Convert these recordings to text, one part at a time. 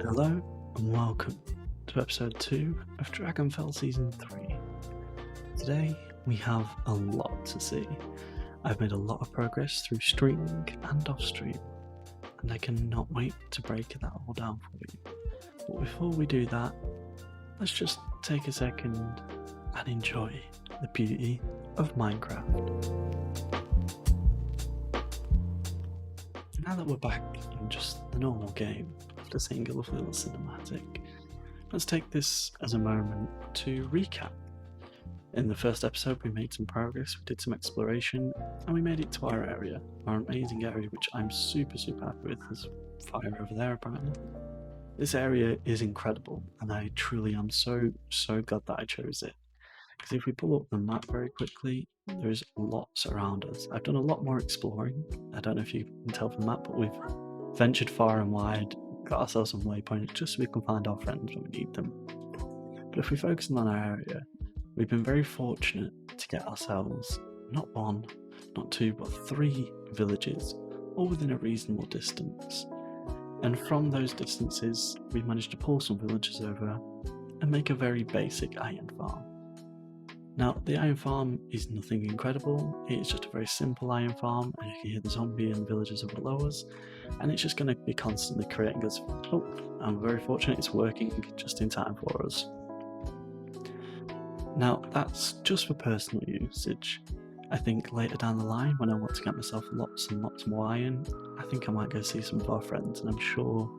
Hello and welcome to episode 2 of Dragonfell season 3. Today we have a lot to see. I've made a lot of progress through stream and off stream, and I cannot wait to break that all down for you. But before we do that, let's just take a second and enjoy the beauty of Minecraft. Now that we're back in just the normal game, after seeing a lovely little cinematic, let's take this as a moment to recap. In the first episode we made some progress, we did some exploration, and we made it to our area, our amazing area which I'm super happy with. There's fire over there apparently. This area is incredible, and I truly am so glad that I chose it. Because if we pull up the map very quickly, there's lots around us. I've done a lot more exploring. I don't know if you can tell from the map, but we've ventured far and wide, got ourselves some waypoints just so we can find our friends when we need them. But if we focus on our area, we've been very fortunate to get ourselves not 1, not 2, but 3 villages, all within a reasonable distance. And from those distances, we've managed to pull some villages over and make a very basic iron farm. Now, the iron farm is nothing incredible, it's just a very simple iron farm, and you can hear the zombie and villagers are below us, and it's just going to be constantly creating us. Oh, I'm very fortunate it's working just in time for us. Now, that's just for personal usage. I think later down the line, when I want to get myself lots and lots more iron, I think I might go see some of our friends, and I'm sure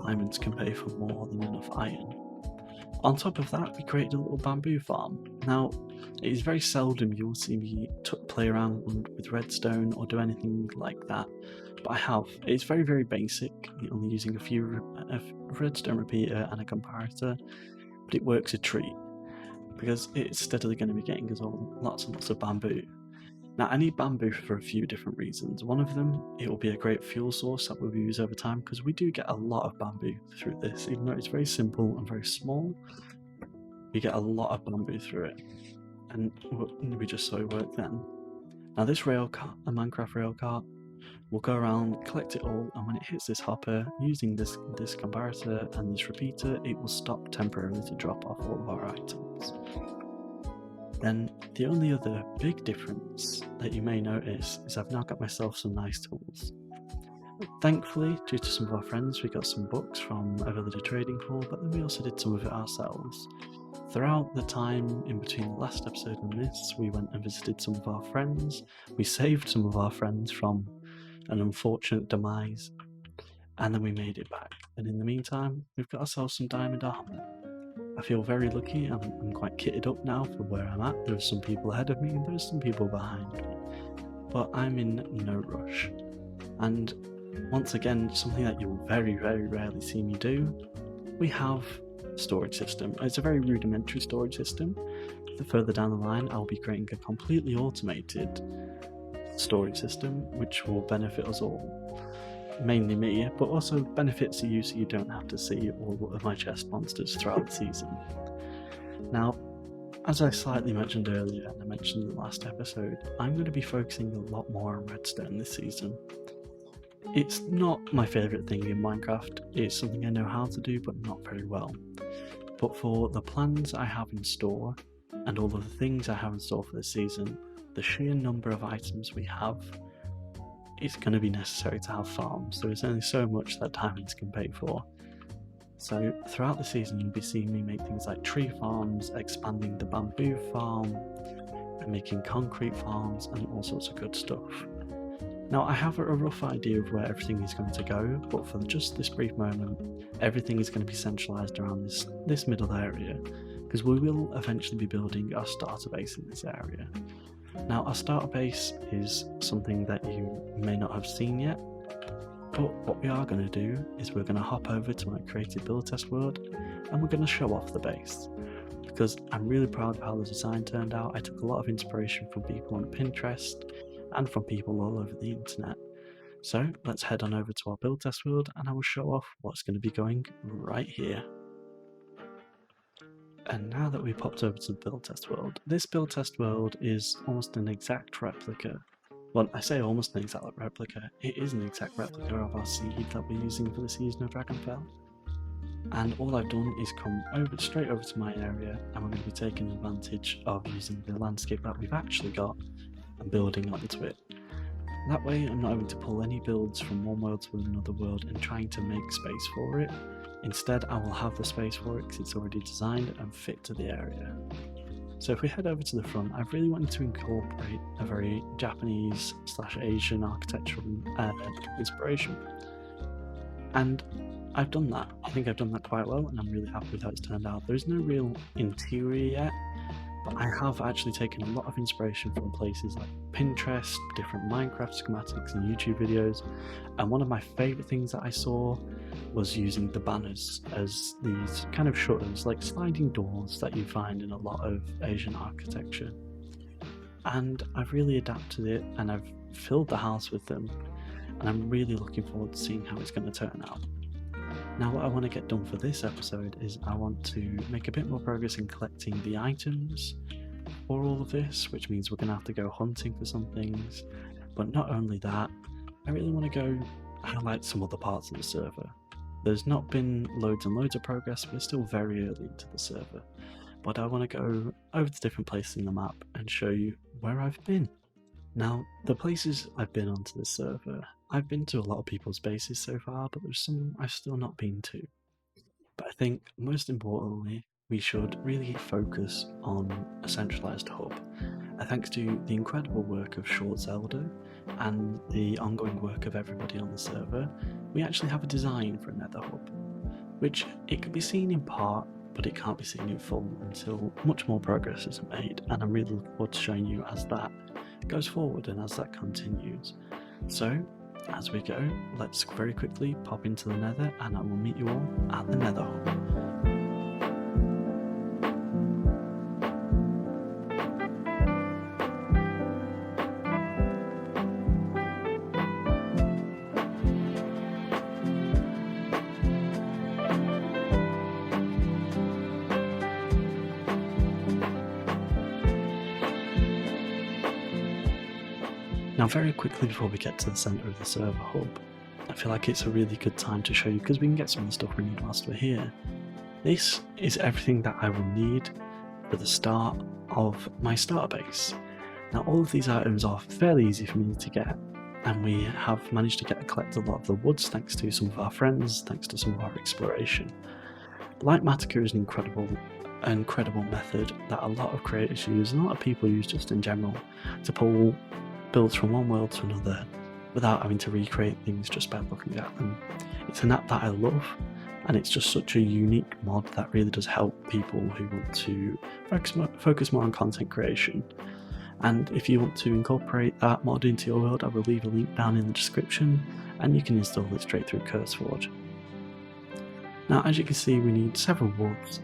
diamonds can pay for more than enough iron. On top of that, we created a little bamboo farm. Now, it is very seldom you'll see me play around with redstone or do anything like that, but I have. It's very basic, only using a redstone repeater and a comparator, but it works a treat, because it's steadily going to be getting us all lots and lots of bamboo. Now, I need bamboo for a few different reasons. One of them, it will be a great fuel source that we'll use over time, because we do get a lot of bamboo through this. Even though it's very simple and very small, we get a lot of bamboo through it, and we just saw it work then. Now, this rail cart, a Minecraft rail cart, will go around, collect it all, and when it hits this hopper, using this comparator and this repeater, it will stop temporarily to drop off all of our items. Then the only other big difference that you may notice is I've now got myself some nice tools. Thankfully, due to some of our friends, we got some books from a villager trading hall, but then we also did some of it ourselves. Throughout the time in between the last episode and this, we went and visited some of our friends, we saved some of our friends from an unfortunate demise, and then we made it back. And in the meantime, we've got ourselves some diamond armor. I feel very lucky. I'm quite kitted up now for where I'm at. There are some people ahead of me and there are some people behind me, but I'm in no rush. And once again, something that you'll very rarely see me do, we have a storage system. It's a very rudimentary storage system. The further down the line, I'll be creating a completely automated storage system which will benefit us all. Mainly me, but also benefits you so you don't have to see all of my chest monsters throughout the season. Now, as I slightly mentioned earlier, and I mentioned in the last episode, I'm going to be focusing a lot more on redstone this season. It's not my favourite thing in Minecraft, it's something I know how to do but not very well. But for the plans I have in store, and all of the things I have in store for this season, the sheer number of items we have, it's going to be necessary to have farms. There is only so much that diamonds can pay for. So throughout the season you'll be seeing me make things like tree farms, expanding the bamboo farm, and making concrete farms and all sorts of good stuff. Now, I have a rough idea of where everything is going to go, but for just this brief moment, everything is going to be centralised around this middle area, because we will eventually be building our starter base in this area. Now, our starter base is something that you may not have seen yet, but what we are going to do is we're going to hop over to my creative build test world and we're going to show off the base, because I'm really proud of how the design turned out. I took a lot of inspiration from people on Pinterest and from people all over the internet. So let's head on over to our build test world and I will show off what's going to be going right here. And now that we popped over to the build test world, this build test world is almost an exact replica. Well, I say almost an exact replica, it is an exact replica of our seed that we're using for the season of Dragonfell. And all I've done is come straight over to my area, and we're going to be taking advantage of using the landscape that we've actually got and building onto it. That way I'm not having to pull any builds from one world to another world and trying to make space for it. Instead, I will have the space for it because it's already designed and fit to the area. So if we head over to the front, I've really wanted to incorporate a very Japanese/Asian architectural inspiration. And I've done that. I think I've done that quite well, and I'm really happy with how it's turned out. There's no real interior yet, but I have actually taken a lot of inspiration from places like Pinterest, different Minecraft schematics and YouTube videos, and one of my favourite things that I saw was using the banners as these kind of shutters, like sliding doors that you find in a lot of Asian architecture. And I've really adapted it and I've filled the house with them, and I'm really looking forward to seeing how it's going to turn out. Now, what I want to get done for this episode is I want to make a bit more progress in collecting the items for all of this, which means we're going to have to go hunting for some things. But not only that, I really want to go highlight some other parts of the server. There's not been loads and loads of progress, we're still very early into the server, but I want to go over to different places in the map and show you where I've been. Now, the places I've been onto this server, I've been to a lot of people's bases so far, but there's some I've still not been to. But I think, most importantly, we should really focus on a centralised hub. Thanks to the incredible work of Short Zelda and the ongoing work of everybody on the server, we actually have a design for a nether hub, which it can be seen in part, but it can't be seen in full until much more progress is made, and I'm really looking forward to showing you as that goes forward and as that continues. So, as we go, let's very quickly pop into the nether and I will meet you all at the nether hub. Now, very quickly before we get to the centre of the server hub, I feel like it's a really good time to show you, because we can get some of the stuff we need whilst we're here. This is everything that I will need for the start of my starter base. Now, all of these items are fairly easy for me to get, and we have managed to collect a lot of the woods thanks to some of our friends, thanks to some of our exploration. Light Matica is an incredible method that a lot of creators use, and a lot of people use just in general, to pull builds from one world to another without having to recreate things just by looking at them. It's an app that I love, and it's just such a unique mod that really does help people who want to focus more on content creation. And if you want to incorporate that mod into your world, I will leave a link down in the description and you can install it straight through CurseForge. Now, as you can see, we need several woods.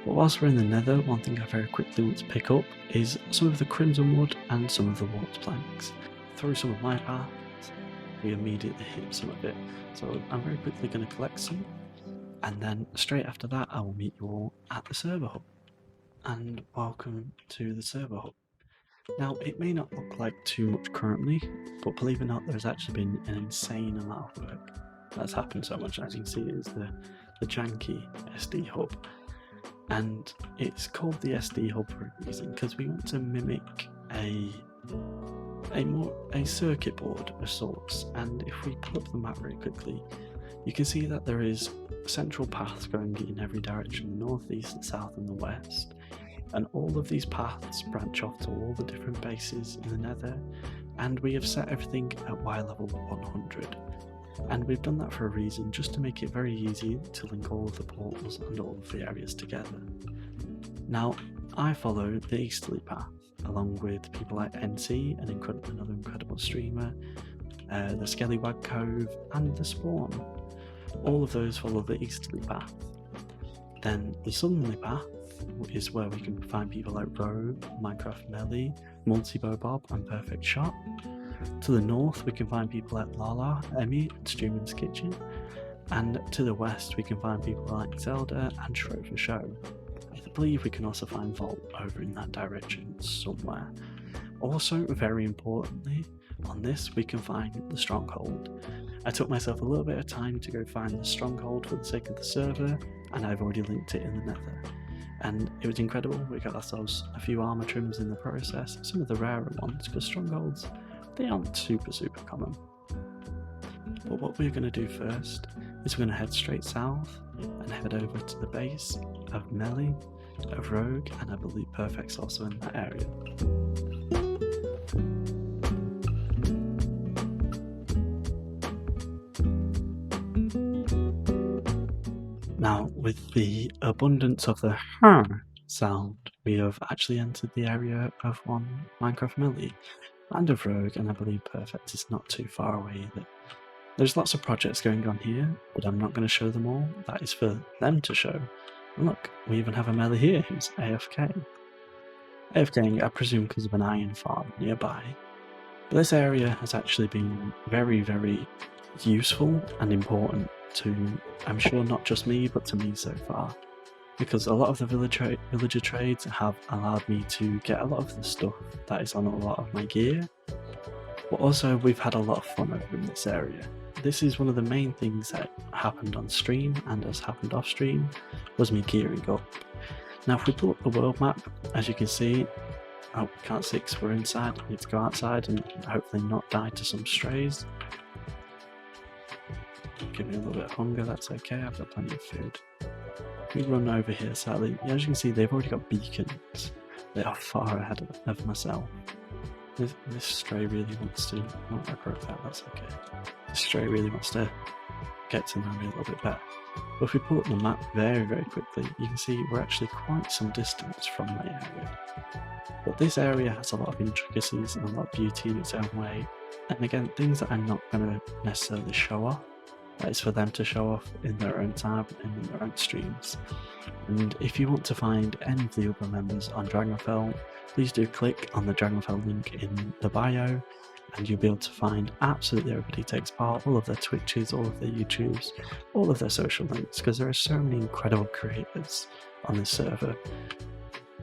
But whilst we're in the nether, one thing I very quickly want to pick up is some of the crimson wood and some of the warped planks. Through some of my paths, we immediately hit some of it. So I'm very quickly going to collect some, and then straight after that I will meet you all at the server hub. And welcome to the server hub. Now, it may not look like too much currently, but believe it or not, there's actually been an insane amount of work that's happened so much. As you can see, it is the janky SD hub. And it's called the SD hub for a reason, because we want to mimic a circuit board of sorts. And if we pull up the map very quickly, you can see that there is central paths going in every direction, north, east, the south and the west. And all of these paths branch off to all the different bases in the nether, and we have set everything at Y level 100. And we've done that for a reason, just to make it very easy to link all of the portals and all of the areas together. Now, I follow the easterly path along with people like NC, another incredible streamer, the Skellywag Cove, and the Spawn. All of those follow the easterly path. Then the southerly path is where we can find people like Rogue, Minecraft Melly, Multibo Bob, and Perfect Shot. To the north, we can find people like Lala, Emmy, and Streaman's Kitchen. And to the west, we can find people like Zelda and Shro for Show. I believe we can also find Vault over in that direction somewhere. Also, very importantly, on this we can find the Stronghold. I took myself a little bit of time to go find the Stronghold for the sake of the server, and I've already linked it in the nether. And it was incredible. We got ourselves a few armor trims in the process, some of the rarer ones, because Strongholds, they aren't super common. But what we're going to do first is we're going to head straight south and head over to the base of Melly, of Rogue, and I believe Perfect's also in that area. Now, with the abundance of the sound, we have actually entered the area of one Minecraft Melly, and of Rogue, and I believe Perfect is not too far away either. There's lots of projects going on here, but I'm not going to show them all. That is for them to show. And look, we even have a Melly here who's AFK. AFKing, I presume, because of an iron farm nearby. But this area has actually been very useful and important to, I'm sure, not just me, but to me so far. Because a lot of the villager trades have allowed me to get a lot of the stuff that is on a lot of my gear. But also, we've had a lot of fun over in this area. This is one of the main things that happened on stream and has happened off stream, was me gearing up. Now if we pull up the world map, as you can see, oh, we can't see because we're inside. I need to go outside and hopefully not die to some strays. Give me a little bit of hunger, that's okay, I've got plenty of food. We run over here sadly. As you can see, they've already got beacons. They are far ahead of myself. This stray really wants to, oh, I broke that, that's okay. This stray really wants to get to know me a little bit better. But if we pull up the map very quickly, you can see we're actually quite some distance from my area. But this area has a lot of intricacies and a lot of beauty in its own way. And again, things that I'm not going to necessarily show off. That is for them to show off in their own time and in their own streams. And if you want to find any of the other members on Dragonfell, please do click on the Dragonfell link in the bio, and you'll be able to find absolutely everybody takes part, all of their Twitches, all of their YouTubes, all of their social links, because there are so many incredible creators on this server.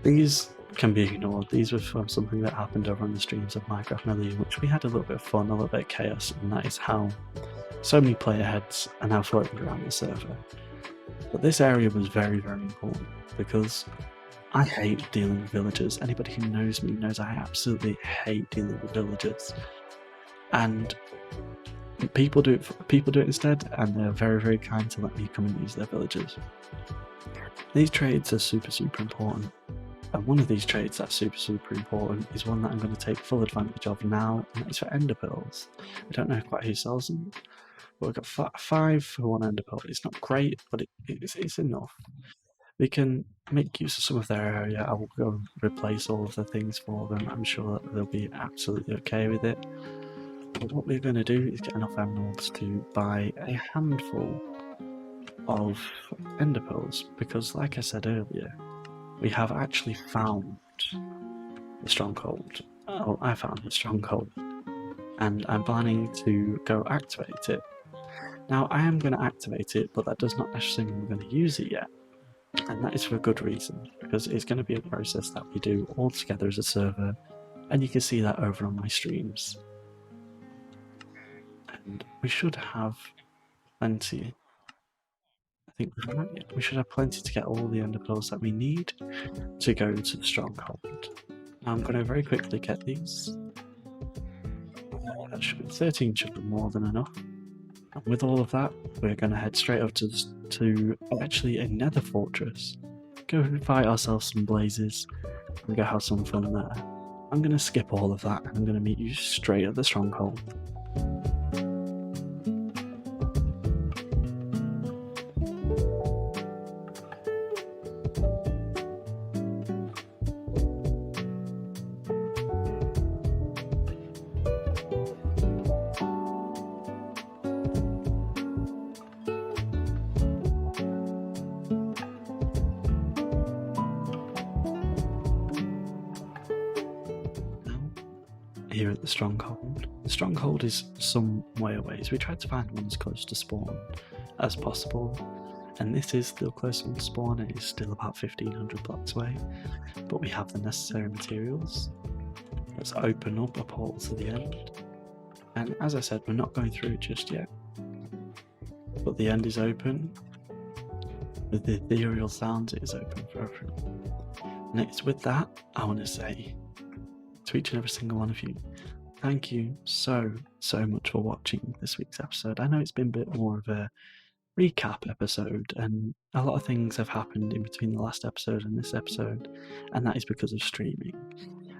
These can be ignored. These were from something that happened over on the streams of Minecraft Melly, which we had a little bit of fun, a little bit of chaos, and that is how so many player heads are now floating around the server. But this area was very important, because I hate dealing with villagers. Anybody who knows me knows I absolutely hate dealing with villagers. And people do it instead, and they're very kind to let me come and use their villages. These trades are super important. And one of these trades that's super important is one that I'm going to take full advantage of now, and that is for ender pearls. I don't know quite who sells them, but we've got 5 for 1 ender pearl. It's not great, but it's enough. We can make use of some of their area. I will go and replace all of the things for them. I'm sure that they'll be absolutely okay with it. But what we're going to do is get enough emeralds to buy a handful of ender pearls, because like I said earlier, we have actually found the stronghold. Oh, I found the stronghold, and I'm planning to go activate it. Now I am going to activate it, but that does not necessarily mean we're going to use it yet. And that is for a good reason, because it's going to be a process that we do all together as a server, and you can see that over on my streams. And we should have plenty. I think we should have plenty to get all the ender pearls that we need to go into the stronghold. Now I'm going to very quickly get these. That should be 13, should be more than enough. And with all of that, we're going to head straight up to actually a nether fortress. Go fight ourselves some blazes and go have some fun there. I'm going to skip all of that and I'm going to meet you straight at the stronghold. here at the Stronghold. The Stronghold is some way away, so we tried to find one as close to spawn as possible, and this is still close to spawn. It is still about 1500 blocks away, but we have the necessary materials. Let's open up a portal to the end, and as I said, we're not going through it just yet, but the end is open. With the ethereal sounds, it is open for everyone. Next, with that, I want to say to each and every single one of you, thank you so much for watching this week's episode. I know it's been a bit more of a recap episode, and a lot of things have happened in between the last episode and this episode, and that is because of streaming.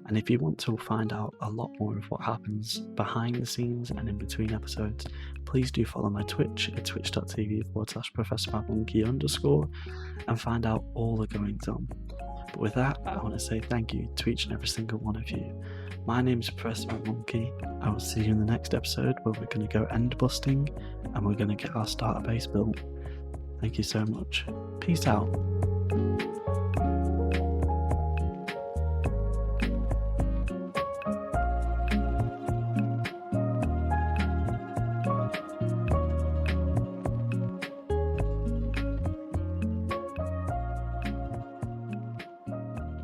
And if you want to find out a lot more of what happens behind the scenes and in between episodes, please do follow my Twitch at twitch.tv/ProfessorMadMonkey_, and find out all the goings on. But with that, I want to say thank you to each and every single one of you. My name is Professor Monkey. I will see you in the next episode, where we're going to go end busting and we're going to get our starter base built. Thank you so much. Peace out.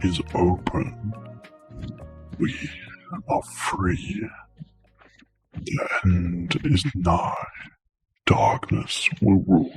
Is open. We are free. The end is nigh. Darkness will rule.